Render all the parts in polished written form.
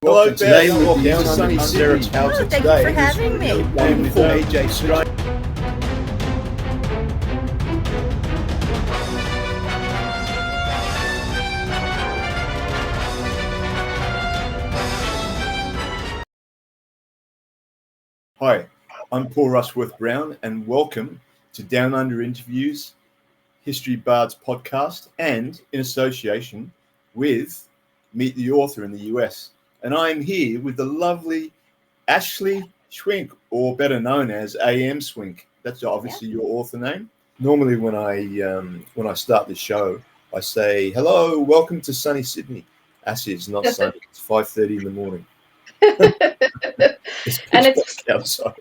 Hello, Welcome. Today Beth. we're Welcome down to on sunny the Sydney. casualties. Thank you for having me. Wonderful AJ Straight. Hi, I'm Paul Rushworth Brown, and welcome to Down Under Interviews, History Bards podcast, and in association with Meet the Author in the US. And I'm here with the lovely Ashley Swink, or better known as AM Swink. That's obviously your author name. Normally, when I start the show, I say, "Hello, welcome to sunny Sydney." Actually, it's not sunny. It's 5:30 in the morning. It's pitch black outside.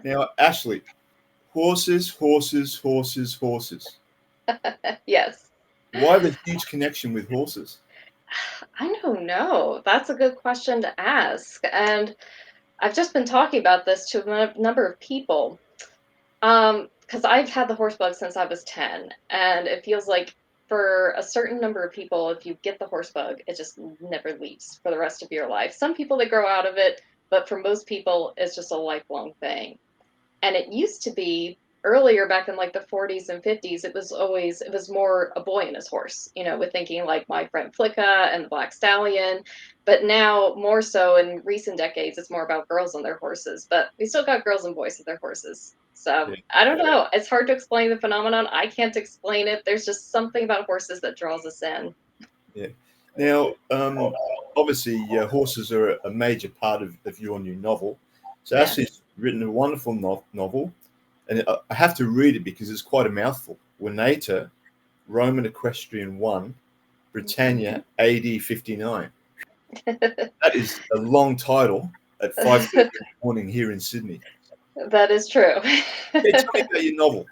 Now, Ashley, horses. Yes. Why the huge connection with horses? I don't know. That's a good question to ask. And I've just been talking about this to a number of people. Because I've had the horse bug since I was 10. And it feels like for a certain number of people, if you get the horse bug, it just never leaves for the rest of your life. Some people, they grow out of it. But for most people, it's just a lifelong thing. And it used to be earlier back in like the 40s and 50s, it was more a boy and his horse, with thinking like My Friend Flicka and the Black Stallion. But now more so in recent decades, it's more about girls on their horses, but we still got girls and boys with their horses. So Yeah. I don't know. It's hard to explain the phenomenon. I can't explain it. There's just something about horses that draws us in. Yeah. Now, obviously, horses are a major part of your new novel. So Yeah. Ashley's written a wonderful novel, and I have to read it because it's quite a mouthful. Venator, Roman Equestrian 1, Britannia, AD 59. That is a long title at 5:30 in the morning here in Sydney. That is true. Hey, tell me about your novel.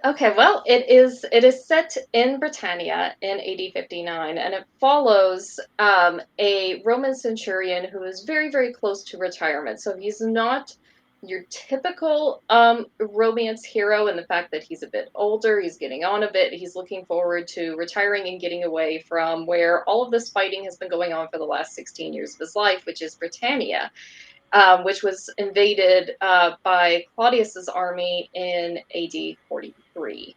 Okay, well, it is set in Britannia in AD 59, and it follows a Roman centurion who is very, very close to retirement. So he's not your typical romance hero in the fact that he's a bit older, he's getting on a bit, he's looking forward to retiring and getting away from where all of this fighting has been going on for the last 16 years of his life, which is Britannia. Which was invaded by Claudius's army in AD 43.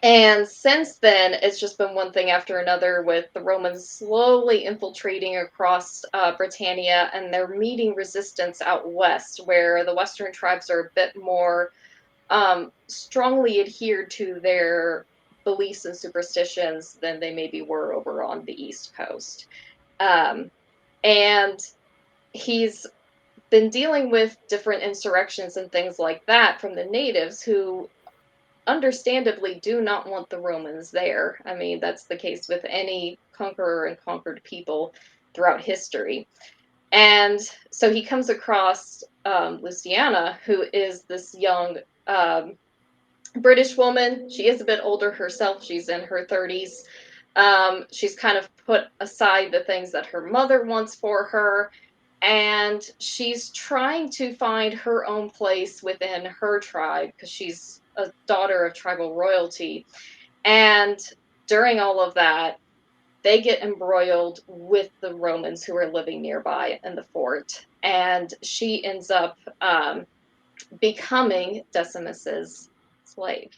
And since then, it's just been one thing after another, with the Romans slowly infiltrating across Britannia, and they're meeting resistance out west, where the Western tribes are a bit more strongly adhered to their beliefs and superstitions than they maybe were over on the East Coast. And he's been dealing with different insurrections and things like that from the natives, who understandably do not want the Romans there. I mean, that's the case with any conqueror and conquered people throughout history. And so he comes across Luciana, who is this young British woman. She is a bit older herself. She's in her 30s. She's kind of put aside the things that her mother wants for her, and she's trying to find her own place within her tribe because she's a daughter of tribal royalty. And during all of that, they get embroiled with the Romans who are living nearby in the fort, and she ends up becoming Decimus's slave.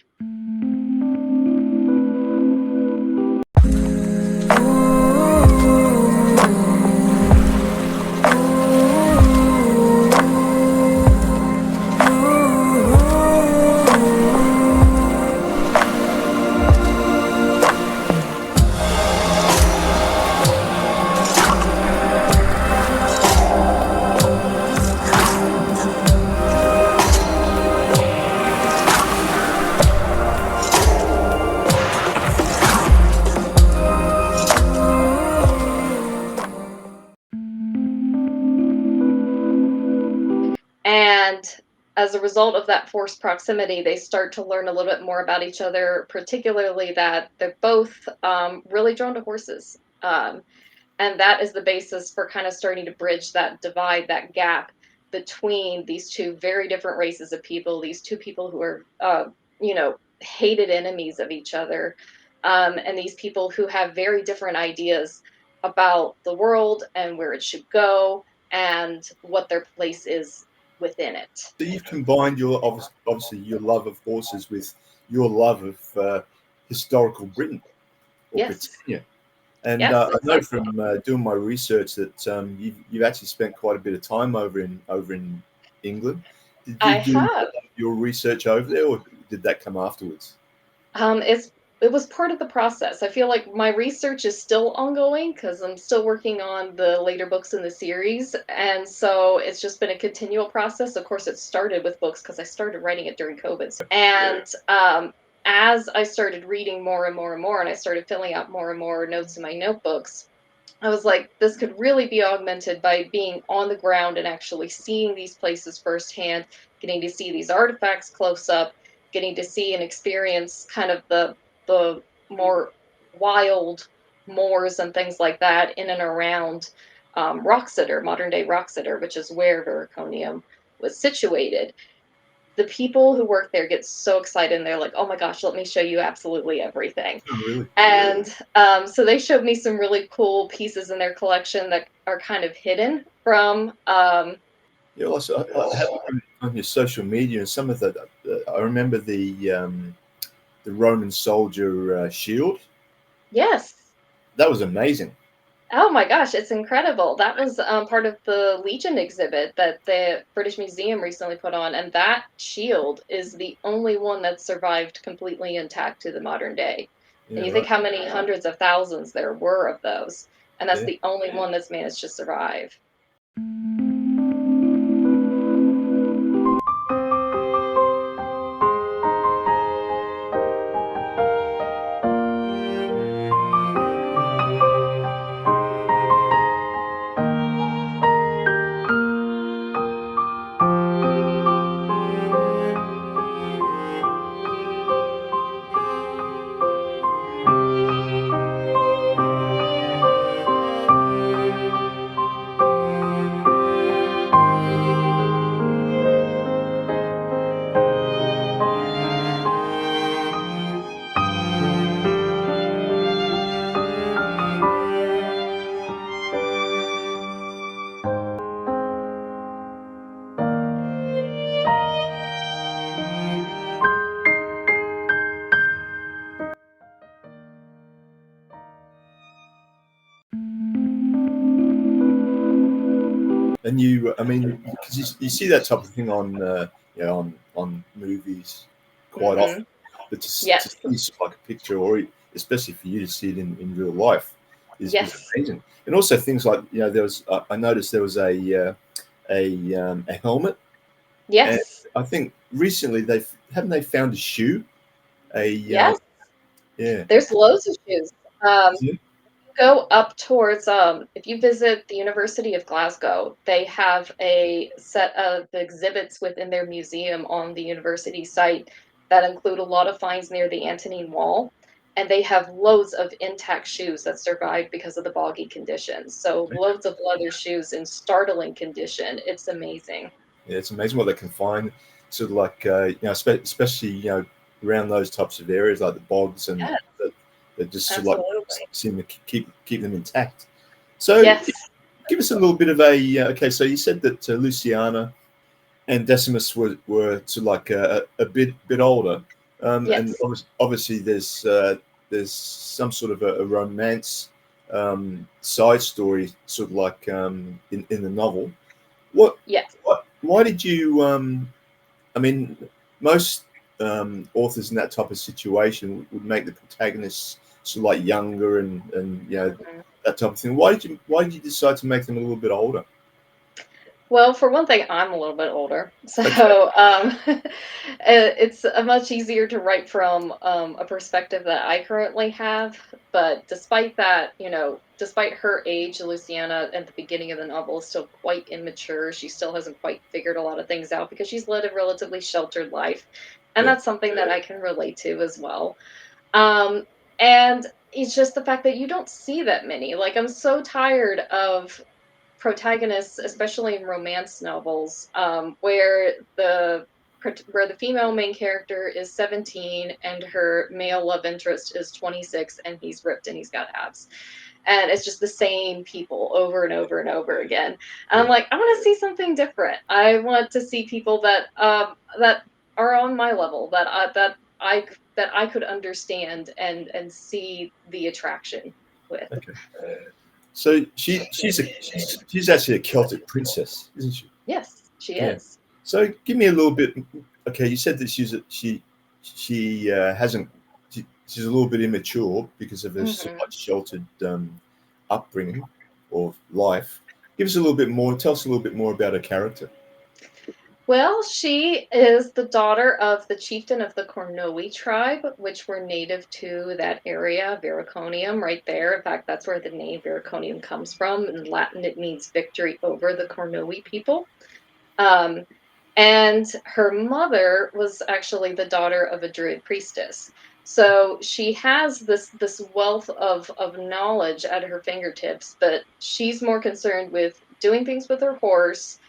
And as a result of that forced proximity, they start to learn a little bit more about each other, particularly that they're both really drawn to horses. And that is the basis for kind of starting to bridge that divide, that gap between these two very different races of people, these two people who are, hated enemies of each other, and these people who have very different ideas about the world and where it should go and what their place is within it. So you've combined your obviously your love of horses with your love of historical Britain or Yes. Britannia. And Yes, I know exactly. from doing my research that you've actually spent quite a bit of time over in England. Did you I do have. your research over there, or did that come afterwards? It was part of the process. I feel like my research is still ongoing because I'm still working on the later books in the series, and so it's just been a continual process. Of course, it started with books because I started writing it during COVID, and as I started reading more and more and more, and I started filling out more and more notes in my notebooks, I was like, this could really be augmented by being on the ground and actually seeing these places firsthand, getting to see these artifacts close up, getting to see and experience kind of the more wild moors and things like that in and around Roxeter, modern day Roxeter, which is where Vericonium was situated. The people who work there get so excited and they're like, oh my gosh, let me show you absolutely everything. Oh, really? And so they showed me some really cool pieces in their collection that are kind of hidden from. Yeah, well, I had on your social media and some of the. I remember the Roman soldier shield. Yes. That was amazing. Oh my gosh, it's incredible. That was part of the Legion exhibit that the British Museum recently put on, and that shield is the only one that's survived completely intact to the modern day. And Yeah, you think right. how many hundreds of thousands there were of those, and that's Yeah. the only one that's managed to survive. And I mean, because you see that type of thing on, on movies quite Hmm. often, but to Yes. see sort of like a picture, or especially for you to see it in real life, is Yes. amazing. And also things like there was I noticed there was a helmet, and Yes. I think recently they found a shoe, a Yes. yeah. There's loads of shoes. Um, Yeah. Go up towards if you visit the University of Glasgow, they have a set of exhibits within their museum on the university site that include a lot of finds near the Antonine Wall, and they have loads of intact shoes that survived because of the boggy conditions. So loads of leather shoes in startling condition. It's amazing. Yeah, it's amazing what they can find, sort of like especially around those types of areas like the bogs and Yeah, that just sort of like absolutely. seem to keep them intact. So Yes. give us a little bit of a okay. So you said that Luciana and Decimus were sort of like a bit older, and Yes. obviously there's some sort of a romance side story, sort of like in the novel. What Yes. why did you I mean most authors in that type of situation would make the protagonists sort of like younger and Mhm. that type of thing. Why did you decide to make them a little bit older? Well, for one thing, I'm a little bit older, so Okay. it's much easier to write from a perspective that I currently have. But despite that, despite her age, Luciana at the beginning of the novel is still quite immature. She still hasn't quite figured a lot of things out because she's led a relatively sheltered life, and Yeah. that's something that I can relate to as well. Um, and it's just the fact that you don't see that many. Like, I'm so tired of protagonists, especially in romance novels, where the female main character is 17 and her male love interest is 26 and he's ripped and he's got abs. And it's just the same people over and over and over again. And I'm Yeah. like, I want to see something different. I want to see people that are on my level, that I could understand and see the attraction with. Okay. So she's actually a Celtic princess, isn't she? Yes, she Yeah. is. So give me a little bit. Okay, you said that she hasn't. She's a little bit immature because of her Mhm. somewhat sheltered upbringing or life. Give us a little bit more. Tell us a little bit more about her character. Well, she is the daughter of the chieftain of the Cornovii tribe, which were native to that area, Vericonium, right there. In fact, that's where the name Vericonium comes from. In Latin, it means victory over the Cornovii people. Um, and her mother was actually the daughter of a druid priestess. So she has this wealth of knowledge at her fingertips, but she's more concerned with doing things with her horse,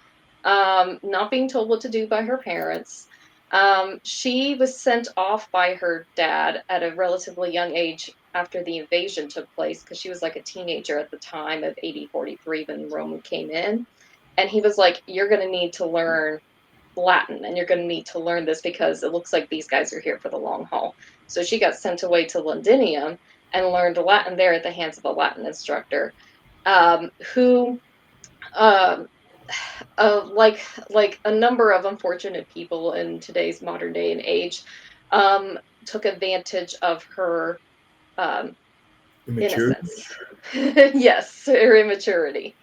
not being told what to do by her parents. She was sent off by her dad at a relatively young age after the invasion took place because she was like a teenager at the time of 8043 when Rome came in. And he was like, "You're going to need to learn Latin and you're going to need to learn this because it looks like these guys are here for the long haul." So she got sent away to Londinium and learned Latin there at the hands of a Latin instructor, who um, like a number of unfortunate people in today's modern day and age, took advantage of her um, Immaturity. innocence. Yes, her immaturity,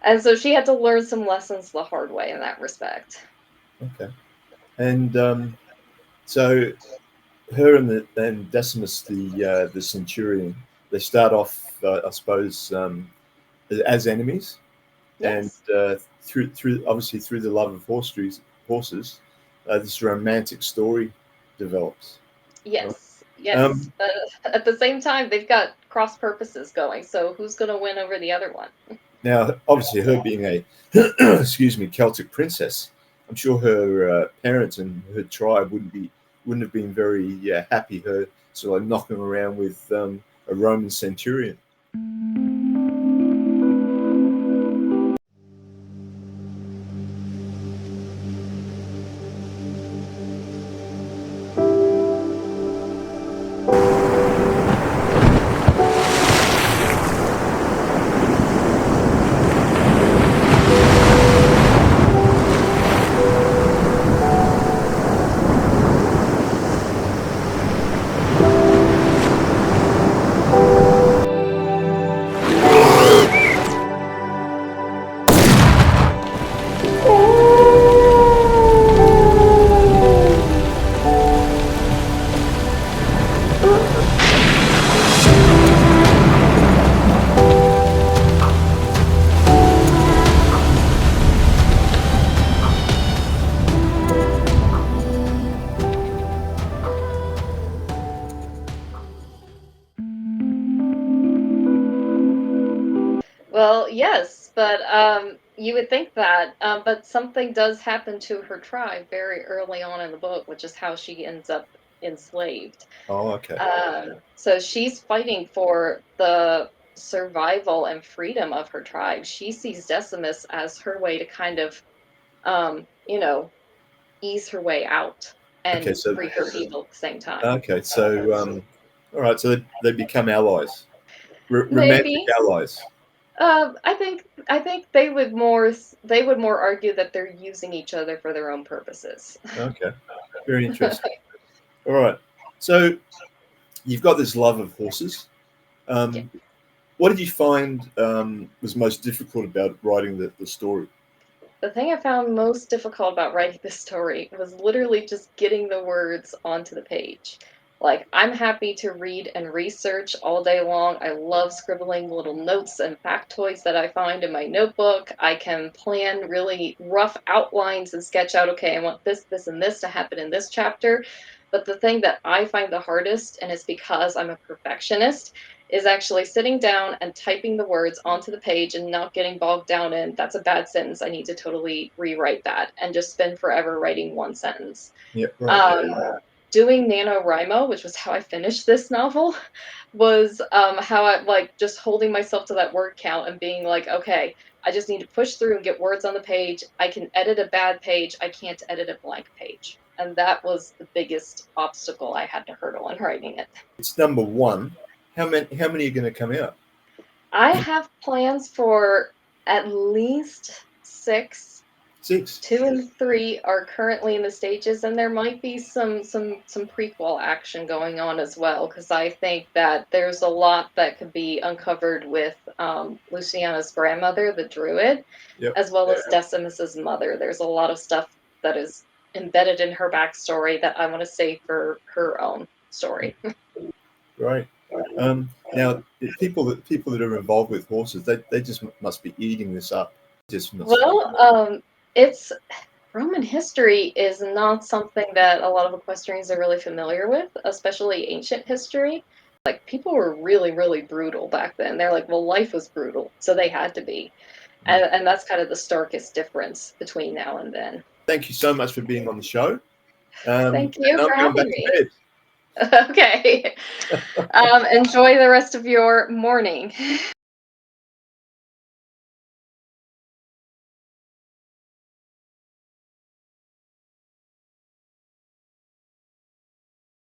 and so she had to learn some lessons the hard way in that respect. Okay. And so her and Decimus, the centurion, they start off, I suppose, as enemies, and Yes, through obviously through the love of horses, this romantic story develops. Right? yes, yes. Um, At the same time, they've got cross purposes going. So who's going to win over the other one? Now, obviously, her being a excuse me Celtic princess, I'm sure her parents and her tribe wouldn't have been very happy her sort of knocking around with a Roman centurion. Well, yes, but you would think that, but something does happen to her tribe very early on in the book, which is how she ends up enslaved. Oh, okay, So she's fighting for the survival and freedom of her tribe. She sees Decimus as her way to kind of, you know, ease her way out okay, and so free her people at the same time. okay, so all right, so they become allies, romantic Maybe. allies. I think they would more argue that they're using each other for their own purposes. Okay, very interesting. All right, so you've got this love of horses. Yeah. Um, what did you find was most difficult about writing the story? The thing I found most difficult about writing this story was literally just getting the words onto the page. Like, I'm happy to read and research all day long. I love scribbling little notes and factoids that I find in my notebook. I can plan really rough outlines and sketch out, okay, I want this, this, and this to happen in this chapter. But the thing that I find the hardest, and it's because I'm a perfectionist, is actually sitting down and typing the words onto the page and not getting bogged down in that's a bad sentence. I need to totally rewrite that and just spend forever writing one sentence. Yeah, right. Doing NaNoWriMo, which was how I finished this novel, was how I like just holding myself to that word count and being like, okay, I just need to push through and get words on the page. I can edit a bad page. I can't edit a blank page. And that was the biggest obstacle I had to hurdle in writing it. It's number one. How many are going to come out? I have plans for at least 6. 6. 2 and 3 are currently in the stages, and there might be some prequel action going on as well, because I think that there's a lot that could be uncovered with Luciana's grandmother, the druid, Yep. as well as Decimus's mother. There's a lot of stuff that is embedded in her backstory that I want to save for her own story. Right. Now, people that are involved with horses, they just must be eating this up. It's Roman history is not something that a lot of equestrians are really familiar with, especially ancient history. Like, people were really, really brutal back then. They're like, well, life was brutal, so they had to be. And that's kind of the starkest difference between now and then. Thank you so much for being on the show. Thank you for having me. Bed. Okay. Enjoy the rest of your morning.